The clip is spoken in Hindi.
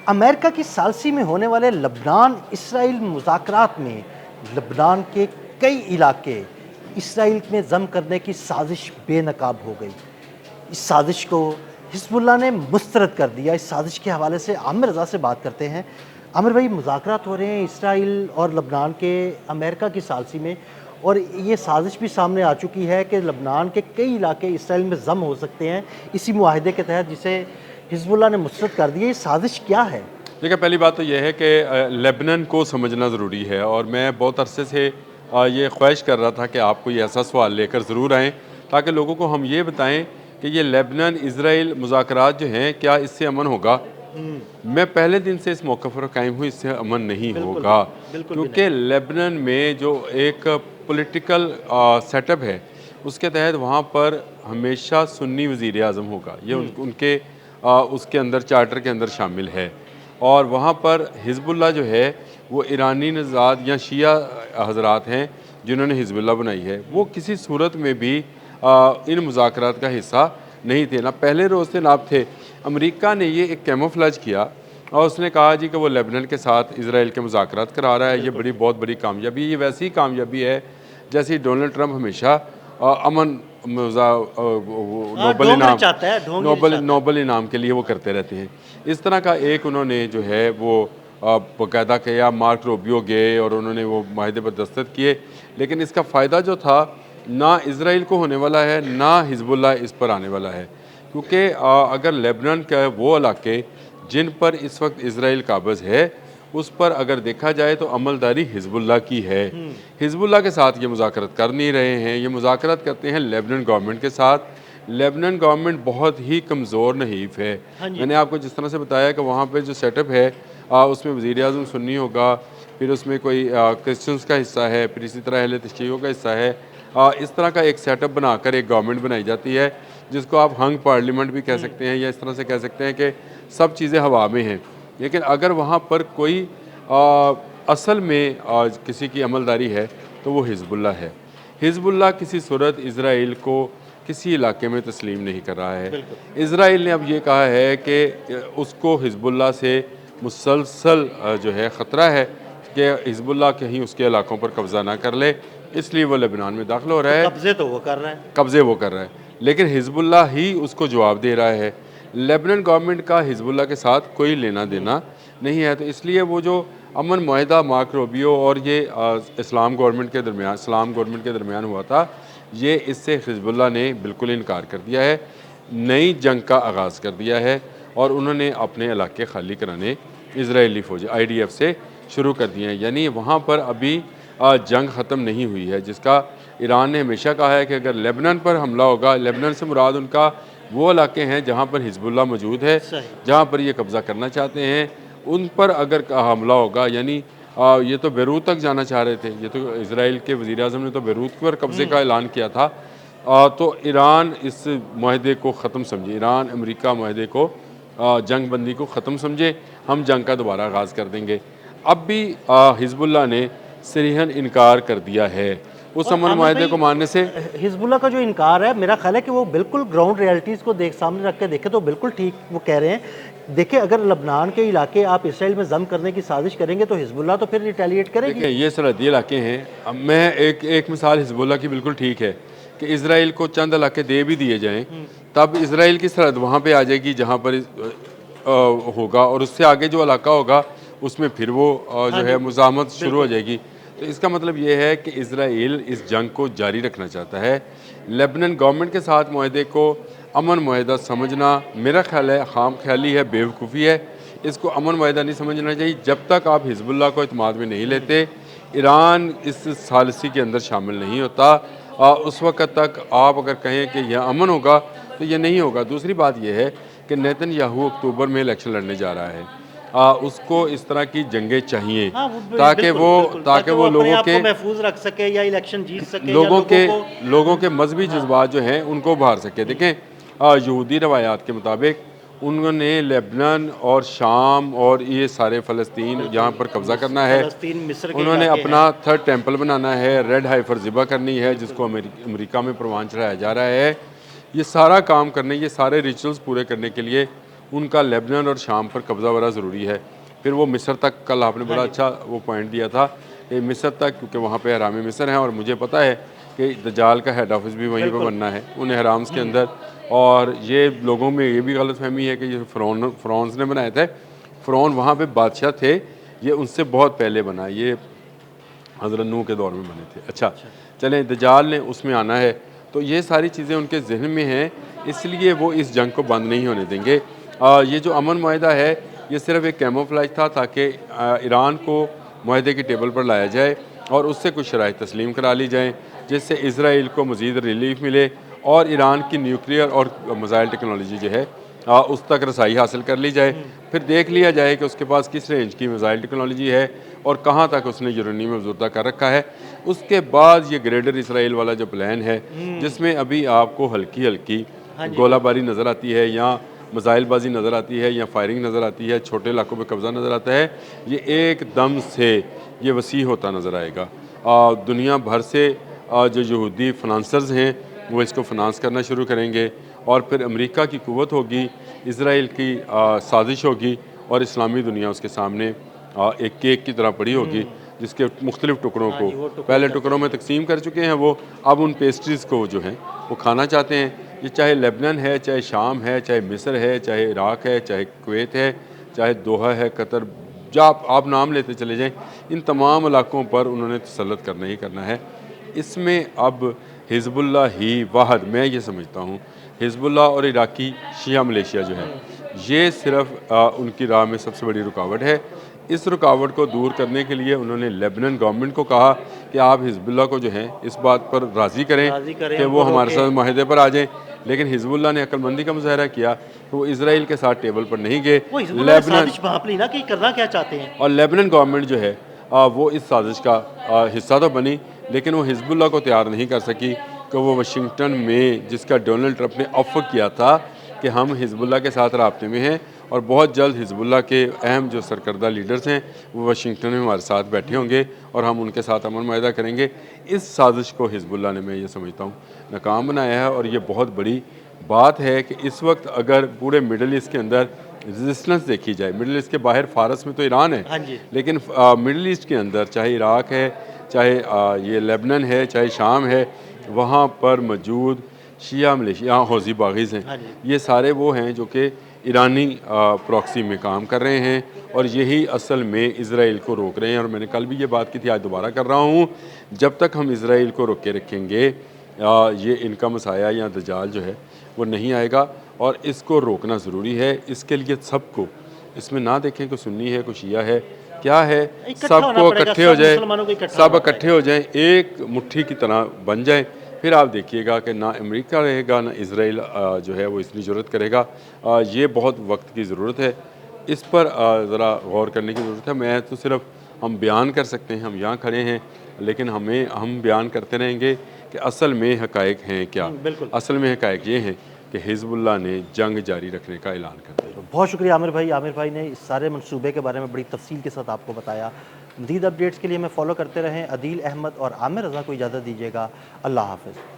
अमेरिका की सालसी में होने वाले लबनान इसराइल मुज़ाकरात में लबनान के कई इलाके इसराइल में जम करने की साजिश बेनकाब हो गई। इस साजिश को हिज़्बुल्लाह ने मुस्तरद कर दिया। इस साजिश के हवाले से आमिर रज़ा से बात करते हैं। आमिर भाई, मुज़ाकरात हो रहे हैं इसराइल और लबनान के अमेरिका की सालसी में, और ये साजिश भी सामने आ चुकी है कि लबनान के कई इलाके इसराइल में जम हो सकते हैं इसी मुआहदे के तहत जिसे हिज़्बुल्लाह ने मुस्तरद कर दिया। ये साजिश क्या है? देखिए, पहली बात तो यह है कि लेबनान को समझना ज़रूरी है और मैं बहुत अरसे से ये ख्वाहिश कर रहा था कि आप कोई ऐसा सवाल लेकर ज़रूर आएँ ताकि लोगों को हम ये बताएं कि ये लेबनान इज़राइल मुज़ाकरात जो हैं, क्या इससे अमन होगा। मैं पहले दिन से इस मौक़िफ़ पर कायम हूँ, इससे अमन नहीं होगा, क्योंकि लेबनान में जो एक पॉलिटिकल सेटअप है उसके तहत वहाँ पर हमेशा सुन्नी वज़ीर आज़म होगा। ये उनके उसके अंदर चार्टर के अंदर शामिल है। और वहाँ पर हिज़्बुल्लाह जो है वो ईरानी नज़ाद या शिया हज़रात हैं जिन्होंने हिज़्बुल्लाह बनाई है, वो किसी सूरत में भी इन मुज़ाकरात का हिस्सा नहीं थे, ना पहले रोज़ थे ना अब थे। अमेरिका ने ये एक कैमोफ्लेज किया और उसने कहा जी कि वो लेबनान के साथ इज़राइल के मुज़ाकरात करा रहा है। ये बहुत बड़ी कामयाबी, ये वैसी कामयाबी है जैसे डोनाल्ड ट्रंप हमेशा अमन नोबल इनाम नोबल इनाम के लिए वो करते रहते हैं। इस तरह का एक उन्होंने जो है वो बाकायदा किया। मार्क रूबियो गए और उन्होंने वो माहदे पर दस्तखत किए, लेकिन इसका फ़ायदा जो था ना इज़राइल को होने वाला है ना हिज़्बुल्लाह इस पर आने वाला है, क्योंकि अगर लेबनान के वो इलाके जिन पर इस वक्त इज़राइल काबिज़ है उस पर अगर देखा जाए तो अमलदारी हिज़्बुल्लाह की है। हिज़्बुल्लाह के साथ ये मुज़ाकरत कर नहीं रहे हैं, ये मुज़ाकरत करते हैं लेबनान गवर्नमेंट के साथ। लेबनान गवर्नमेंट बहुत ही कमज़ोर नहीफ है। मैंने आपको जिस तरह से बताया कि वहाँ पे जो सेटअप है उसमें वज़ीर आज़म सुन्नी होगा, फिर उसमें कोई क्रिश्चियंस का हिस्सा है, फिर इसी तरह अहले तशय्युओं का हिस्सा है। इस तरह का एक सेटअप बनाकर एक गवर्नमेंट बनाई जाती है जिसको आप हंग पार्लियामेंट भी कह सकते हैं, या इस तरह से कह सकते हैं कि सब चीज़ें हवा में हैं। लेकिन अगर वहाँ पर कोई असल में किसी की अमलदारी है तो वो हिज़्बुल्लाह है। हिज़्बुल्लाह किसी सूरत इज़राइल को किसी इलाके में तस्लीम नहीं कर रहा है। इज़राइल ने अब ये कहा है कि उसको हिज़्बुल्लाह से मुसलसल जो है ख़तरा है कि हिज़्बुल्लाह कहीं उसके इलाकों पर कब्ज़ा ना कर ले, इसलिए वो लेबनान में दाखिल हो रहा है। कब्जे तो वो कर रहे हैं, कब्ज़े वो कर रहा है, लेकिन हिज़्बुल्लाह ही उसको जवाब दे रहा है। लेबनान गवर्नमेंट का हिज़्बुल्लाह के साथ कोई लेना देना नहीं है, तो इसलिए वो जो अमन मुआहदा मार्क रूबियो और ये इस्लाम गवर्नमेंट के दरमियान हुआ था, ये इससे हिज़्बुल्लाह ने बिल्कुल इनकार कर दिया है। नई जंग का आगाज़ कर दिया है और उन्होंने अपने इलाके खाली कराने इजरायली फ़ौज IDF से शुरू कर दिए हैं। यानी वहाँ पर अभी जंग ख़त्म नहीं हुई है, जिसका ईरान ने हमेशा कहा है कि अगर लेबनान पर हमला होगा, लेबनान से मुराद उनका वो इलाके हैं जहाँ पर हिज़्बुल्लाह मौजूद है, जहाँ पर ये कब्ज़ा करना चाहते हैं, उन पर अगर हमला होगा, यानी ये तो बेरूत तक जाना चाह रहे थे। ये तो इज़राइल के वज़ीर आज़म ने तो बेरूत पर कब्ज़े का ऐलान किया था। तो ईरान इस माहदे को ख़त्म समझे, ईरान अमेरिका माहदे को जंग बंदी को ख़त्म समझे, हम जंग का दोबारा आगाज़ कर देंगे। अब भी हिज़्बुल्लाह ने सरीहन इनकार कर दिया है उस अमन माहदे को मानने से। हिज़्बुल्लाह का जो इनकार है, मेरा ख्याल है कि वो बिल्कुल ग्राउंड रियलिटीज़ को सामने रख के देखें तो बिल्कुल ठीक वो कह रहे हैं। देखिए, अगर लबनान के इलाके आप इसराइल में जम करने की साजिश करेंगे तो हिज़्बुल्लाह तो फिर रिटेलिएट करेगी। देखिए, ये सरहदी इलाके हैं। अब मैं एक मिसाल हिज़्बुल्लाह की बिल्कुल ठीक है कि इज़राइल को चंद इलाके दे भी दिए जाएँ, तब इज़राइल की सरहद वहाँ पर आ जाएगी जहाँ पर होगा, और उससे आगे जो इलाका होगा उसमें फिर वो जो है मुज़ाहमत शुरू हो जाएगी। तो इसका मतलब ये है कि इज़राइल इस जंग को जारी रखना चाहता है। लेबनान गवर्नमेंट के साथ मुआहदे को अमन मुआहदा समझना मेरा ख्याल है खाम ख्याली है, बेवकूफ़ी है। इसको अमन मुआहदा नहीं समझना चाहिए जब तक आप हिज़्बुल्लाह को इत्मीनान में नहीं लेते। ईरान इस सालिसी के अंदर शामिल नहीं होता। उस वक़्त तक आप अगर कहें कि यह अमन होगा तो ये नहीं होगा। दूसरी बात यह है कि नेतन्याहू अक्टूबर में इलेक्शन लड़ने जा रहा है। उसको इस तरह की जंगें चाहिए ताकि वो लोगों के महफूज रख सके या इलेक्शन जीत सके, लोगों के मजहबी जज्बात जो हैं उनको उभार सके। देखें, यहूदी रवायात के मुताबिक उन्होंने लेबनान और शाम और ये सारे फ़लस्तीन यहाँ पर कब्ज़ा करना है। उन्होंने अपना थर्ड टेम्पल बनाना है, रेड हाइफर ज़िबा करनी है जिसको अमेरिका में प्रवान चढ़ाया जा रहा है। ये सारा काम करने, ये सारे रिचुअल्स पूरे करने के लिए उनका लेबनान और शाम पर कब्ज़ा बड़ा ज़रूरी है। फिर वो मिस्र तक, कल आपने बड़ा अच्छा वो पॉइंट दिया था कि मिस्र तक, क्योंकि वहाँ पे हराम मिस्र हैं और मुझे पता है कि दज्जाल का हेड ऑफिस भी वहीं पर बनना है उन हराम्स के अंदर। और ये लोगों में ये भी गलतफहमी है कि ये फ़िरौन ने बनाए थे। फ़िरौन वहाँ पे बादशाह थे, ये उनसे बहुत पहले बना, ये हज़रत नूह के दौर में बने थे। अच्छा, चलें, दज्जाल ने उसमें आना है, तो ये सारी चीज़ें उनके जहन में हैं, इसलिए वो इस जंग को बंद नहीं होने देंगे। ये जो अमन मुआहदा है, ये सिर्फ एक कैमोफ्लेज था ताकि ईरान को मुआहदे की टेबल पर लाया जाए और उससे कुछ शराइत तस्लीम करा ली जाएँ, जिससे इसराइल को मज़ीद रिलीफ मिले और ईरान की न्यूक्लियर और मिसाइल टेक्नोलॉजी जो है उस तक रसाई हासिल कर ली जाए। फिर देख लिया जाए कि उसके पास किस रेंज की मिसाइल टेक्नोलॉजी है और कहाँ तक उसने यूरेनियम अफजुदा कर रखा है। उसके बाद ये ग्रेटर इसराइल वाला जो प्लान है, जिसमें अभी आपको हल्की हल्की गोलाबारी नज़र आती है या मिसाइलबाजी नज़र आती है या फायरिंग नज़र आती है, छोटे इलाकों पर कब्ज़ा नज़र आता है, ये एकदम से ये वसी होता नज़र आएगा। दुनिया भर से जो यहूदी फाइनेंसर्स हैं वो इसको फाइनेंस करना शुरू करेंगे और फिर अमेरिका की कुव्वत होगी, इसराइल की साजिश होगी और इस्लामी दुनिया उसके सामने एक केक की तरह पड़ी होगी, जिसके मुख्तलिफ टुकड़ों को पहले टुकड़ों में तकसीम कर चुके हैं वो, अब उन पेस्ट्रीज़ को जो हैं वो खाना चाहते हैं। ये चाहे लेबनान है, चाहे शाम है, चाहे मिस्र है, चाहे इराक़ है, चाहे कुवैत है, चाहे दोहा है, कतर, जब आप नाम लेते चले जाएँ, इन तमाम इलाकों पर उन्होंने तसल्लुत करना ही करना है। इसमें अब हिज़्बुल्लाह ही वाहद, मैं ये समझता हूँ, हिज़्बुल्लाह और इराकी शिया मलेशिया जो है, ये सिर्फ उनकी राह में सबसे बड़ी रुकावट है। इस रुकावट को दूर करने के लिए उन्होंने लेबनान गवर्नमेंट को कहा कि आप हिज़्बुल्लाह को जो है इस बात पर राज़ी करें कि वो हमारे साथ माहिदे पर आ जाएं। लेकिन हिज़्बुल्लाह ने अक्लमंदी का मुजाहरा किया तो वो इसराइल के साथ टेबल पर नहीं गए। लेबनान ना कि करना क्या चाहते हैं, और लेबनान गवर्नमेंट जो है वो इस साजिश का हिस्सा तो बनी, लेकिन वो हिज़्बुल्लाह को तैयार नहीं कर सकी कि वो वाशिंगटन में, जिसका डोनाल्ड ट्रंप ने ऑफ़र किया था कि हम हिज़्बुल्लाह के साथ राब्ते में हैं और बहुत जल्द हिज़्बुल्लाह के अहम जो सरकर्दा लीडर्स हैं वो वाशिंगटन में हमारे साथ बैठे होंगे और हम उनके साथ अमन मुआहदा करेंगे। इस साजिश को हिज़्बुल्लाह ने, मैं ये समझता हूँ, नाकाम बनाया है और ये बहुत बड़ी बात है कि इस वक्त अगर पूरे मिडल ईस्ट के अंदर रेजिस्टेंस देखी जाए, मिडल ईस्ट के बाहर फ़ारस में तो ईरान है, लेकिन मिडल ईस्ट के अंदर चाहे इराक़ है, चाहे ये लेबनान है, चाहे शाम है, वहाँ पर मौजूद शिया मलेशिया हौज़ी बागीज़ हैं, ये सारे वो हैं जो कि ईरानी प्रॉक्सी में काम कर रहे हैं और यही असल में इसराइल को रोक रहे हैं। और मैंने कल भी ये बात की थी, आज दोबारा कर रहा हूँ, जब तक हम इसराइल को रोके रखेंगे ये इनका मसाया या दज्जाल जो है वो नहीं आएगा और इसको रोकना ज़रूरी है। इसके लिए सबको, इसमें ना देखें कि सुन्नी है, कोई शिया है, क्या है, सबको इकट्ठे हो जाए, सब इकट्ठे हो जाएं, एक मुट्ठी की तरह बन जाएं, फिर आप देखिएगा कि ना अमेरिका रहेगा ना इसराइल जो है वो इतनी ज़रूरत करेगा। ये बहुत वक्त की ज़रूरत है, इस पर ज़रा गौर करने की ज़रूरत है। मैं तो सिर्फ, हम बयान कर सकते हैं, हम यहाँ खड़े हैं, लेकिन हम बयान करते रहेंगे कि असल में हक़ाइक़ हैं क्या। असल में हक़ाइक़ ये हैं कि हिज़्बुल्लाह ने जंग जारी रखने का ऐलान कर दिया। बहुत शुक्रिया आमिर भाई। आमिर भाई ने इस सारे मंसूबे के बारे में बड़ी तफसील के साथ आपको बताया। मज़ीद अपडेट्स के लिए हमें फॉलो करते रहें। अदील अहमद और आमिर रज़ा को इजाज़त दीजिएगा। अल्लाह हाफ़िज़।